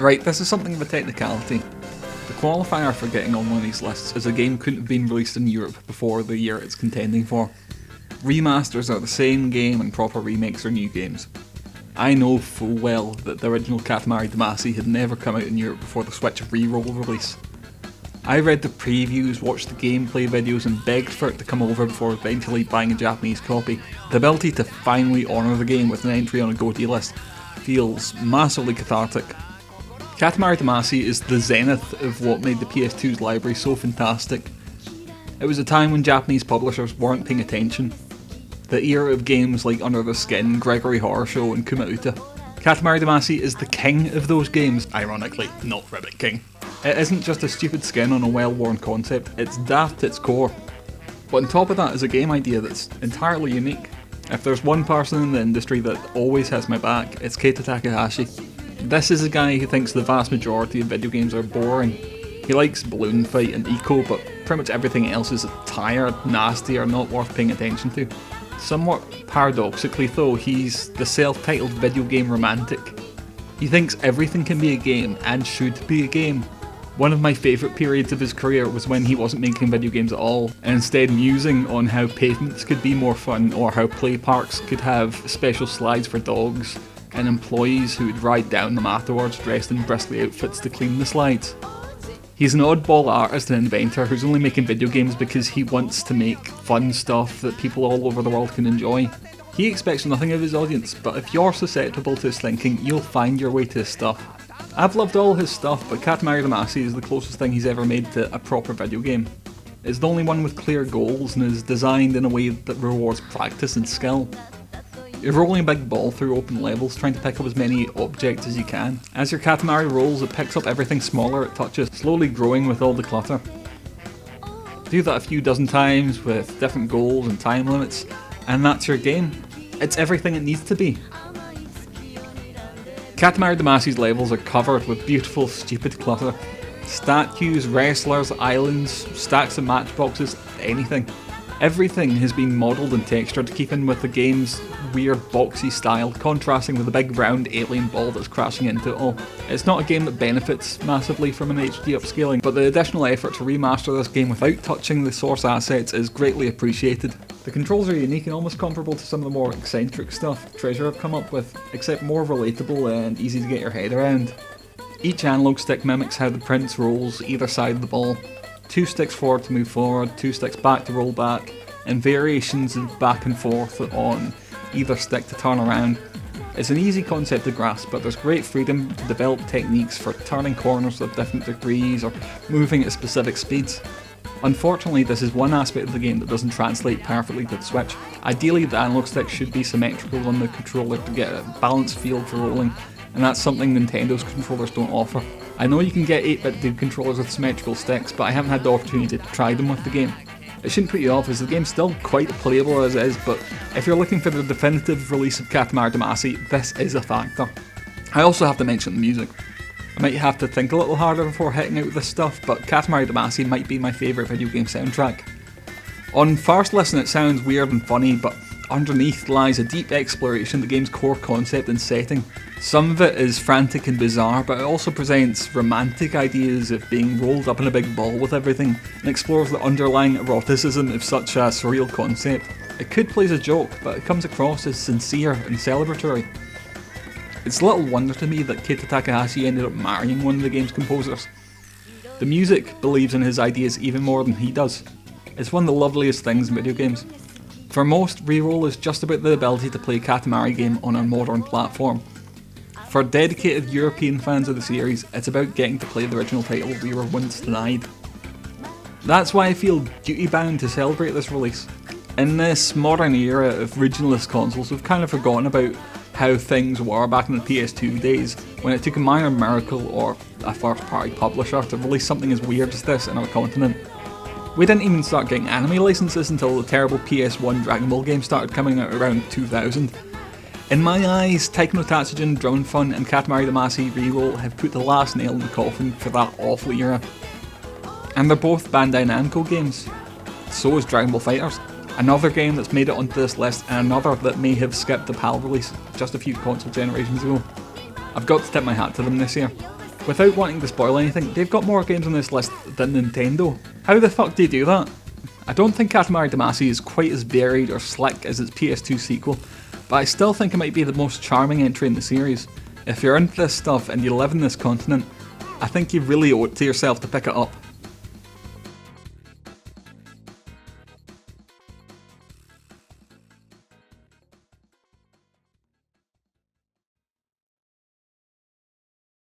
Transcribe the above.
Right, this is something of a technicality. The qualifier for getting on one of these lists is a game couldn't have been released in Europe before the year it's contending for. Remasters are the same game and proper remakes are new games. I know full well that the original Katamari Damacy had never come out in Europe before the Switch Reroll release. I read the previews, watched the gameplay videos and begged for it to come over before eventually buying a Japanese copy. The ability to finally honour the game with an entry on a GOTY list feels massively cathartic. Katamari Damacy is the zenith of what made the PS2's library so fantastic. It was a time when Japanese publishers weren't paying attention. The era of games like Under the Skin, Gregory Horror Show and Kuma Uta. Katamari Damacy is the king of those games, ironically, not Ribbit King. It isn't just a stupid skin on a well-worn concept, it's daft at its core. But on top of that is a game idea that's entirely unique. If there's one person in the industry that always has my back, it's Keita Takahashi. This is a guy who thinks the vast majority of video games are boring. He likes Balloon Fight and Eco, but pretty much everything else is tired, nasty, or not worth paying attention to. Somewhat paradoxically though, he's the self-titled video game romantic. He thinks everything can be a game, and should be a game. One of my favourite periods of his career was when he wasn't making video games at all, and instead musing on how pavements could be more fun, or how play parks could have special slides for dogs, and employees who would ride down them afterwards dressed in bristly outfits to clean the slides. He's an oddball artist and inventor who's only making video games because he wants to make fun stuff that people all over the world can enjoy. He expects nothing of his audience, but if you're susceptible to his thinking, you'll find your way to his stuff. I've loved all his stuff, but Katamari Damacy is the closest thing he's ever made to a proper video game. It's the only one with clear goals and is designed in a way that rewards practice and skill. You're rolling a big ball through open levels, trying to pick up as many objects as you can. As your Katamari rolls, it picks up everything smaller it touches, slowly growing with all the clutter. Do that a few dozen times with different goals and time limits, and that's your game. It's everything it needs to be. Katamari Damacy's levels are covered with beautiful, stupid clutter. Statues, wrestlers, islands, stacks of matchboxes, anything. Everything has been modelled and textured to keep in with the game's weird boxy style, contrasting with the big round alien ball that's crashing into it all. It's not a game that benefits massively from an HD upscaling, but the additional effort to remaster this game without touching the source assets is greatly appreciated. The controls are unique and almost comparable to some of the more eccentric stuff Treasure have come up with, except more relatable and easy to get your head around. Each analog stick mimics how the prince rolls either side of the ball. 2 sticks forward to move forward, 2 sticks back to roll back, and variations of back and forth on either stick to turn around. It's an easy concept to grasp, but there's great freedom to develop techniques for turning corners of different degrees or moving at specific speeds. Unfortunately, this is one aspect of the game that doesn't translate perfectly to the Switch. Ideally, the analog stick should be symmetrical on the controller to get a balanced feel for rolling, and that's something Nintendo's controllers don't offer. I know you can get 8-bit dude controllers with symmetrical sticks, but I haven't had the opportunity to try them with the game. It shouldn't put you off, as the game's still quite playable as it is, but if you're looking for the definitive release of Katamari Damacy, this is a factor. I also have to mention the music. I might have to think a little harder before hitting out this stuff, but Katamari Damacy might be my favourite video game soundtrack. On first listen it sounds weird and funny, but underneath lies a deep exploration of the game's core concept and setting. Some of it is frantic and bizarre, but it also presents romantic ideas of being rolled up in a big ball with everything, and explores the underlying eroticism of such a surreal concept. It could play as a joke, but it comes across as sincere and celebratory. It's little wonder to me that Keita Takahashi ended up marrying one of the game's composers. The music believes in his ideas even more than he does. It's one of the loveliest things in video games. For most, Reroll is just about the ability to play a Katamari game on a modern platform. For dedicated European fans of the series, it's about getting to play the original title we were once denied. That's why I feel duty-bound to celebrate this release. In this modern era of regionalist consoles, we've kind of forgotten about how things were back in the PS2 days, when it took a minor miracle or a first-party publisher to release something as weird as this in our continent. We didn't even start getting anime licenses until the terrible PS1 Dragon Ball game started coming out around 2000. In my eyes, Taiko no Tatsujin, Drone Fun and Katamari Damacy Reroll have put the last nail in the coffin for that awful era. And they're both Bandai Namco games. So is Dragon Ball FighterZ, another game that's made it onto this list and another that may have skipped the PAL release just a few console generations ago. I've got to tip my hat to them this year. Without wanting to spoil anything, they've got more games on this list than Nintendo. How the fuck do you do that? I don't think Katamari Damacy is quite as varied or slick as its PS2 sequel, but I still think it might be the most charming entry in the series. If you're into this stuff and you live in this continent, I think you really owe it to yourself to pick it up.